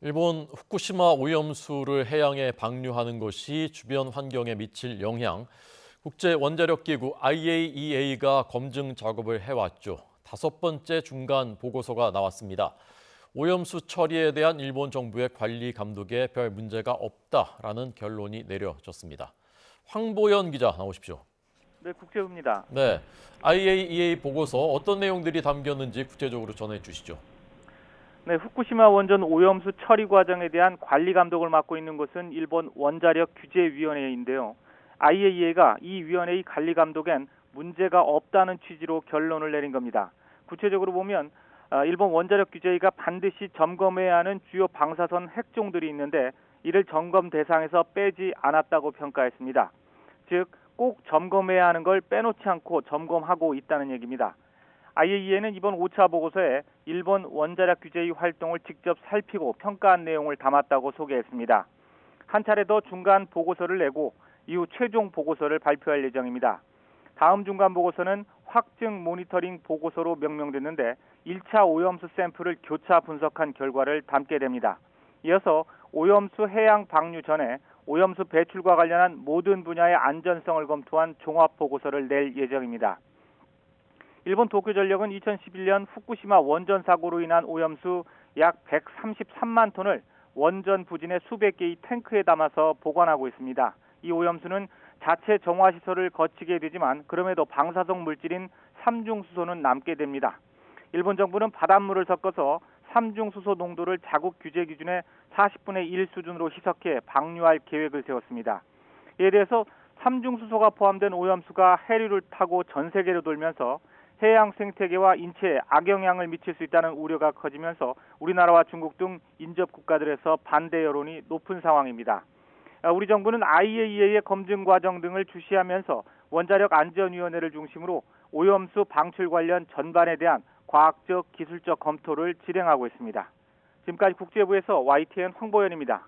일본 후쿠시마 오염수를 해양에 방류하는 것이 주변 환경에 미칠 영향, 국제원자력기구 IAEA가 검증 작업을 해왔죠. 5번째 중간 보고서가 나왔습니다. 오염수 처리에 대한 일본 정부의 관리 감독에 별 문제가 없다라는 결론이 내려졌습니다. 황보연 기자 나오십시오. 네, 국제부입니다. 네, IAEA 보고서 어떤 내용들이 담겼는지 구체적으로 전해 주시죠. 네, 후쿠시마 원전 오염수 처리 과정에 대한 관리 감독을 맡고 있는 곳은 일본 원자력 규제위원회인데요. IAEA가 이 위원회의 관리 감독엔 문제가 없다는 취지로 결론을 내린 겁니다. 구체적으로 보면 일본 원자력 규제위가 반드시 점검해야 하는 주요 방사선 핵종들이 있는데 이를 점검 대상에서 빼지 않았다고 평가했습니다. 즉, 꼭 점검해야 하는 걸 빼놓지 않고 점검하고 있다는 얘기입니다. IAEA는 이번 5차 보고서에 일본 원자력 규제의 활동을 직접 살피고 평가한 내용을 담았다고 소개했습니다. 한 차례 더 중간 보고서를 내고 이후 최종 보고서를 발표할 예정입니다. 다음 중간 보고서는 확증 모니터링 보고서로 명명됐는데 1차 오염수 샘플을 교차 분석한 결과를 담게 됩니다. 이어서 오염수 해양 방류 전에 오염수 배출과 관련한 모든 분야의 안전성을 검토한 종합 보고서를 낼 예정입니다. 일본 도쿄전력은 2011년 후쿠시마 원전 사고로 인한 오염수 약 133만 톤을 원전 부진의 수백 개의 탱크에 담아서 보관하고 있습니다. 이 오염수는 자체 정화 시설을 거치게 되지만 그럼에도 방사성 물질인 삼중수소는 남게 됩니다. 일본 정부는 바닷물을 섞어서 삼중수소 농도를 자국 규제 기준의 40분의 1 수준으로 희석해 방류할 계획을 세웠습니다. 이에 대해서 삼중수소가 포함된 오염수가 해류를 타고 전 세계로 돌면서 해양 생태계와 인체에 악영향을 미칠 수 있다는 우려가 커지면서 우리나라와 중국 등 인접 국가들에서 반대 여론이 높은 상황입니다. 우리 정부는 IAEA의 검증 과정 등을 주시하면서 원자력 안전위원회를 중심으로 오염수 방출 관련 전반에 대한 과학적, 기술적 검토를 진행하고 있습니다. 지금까지 국제부에서 YTN 황보연입니다.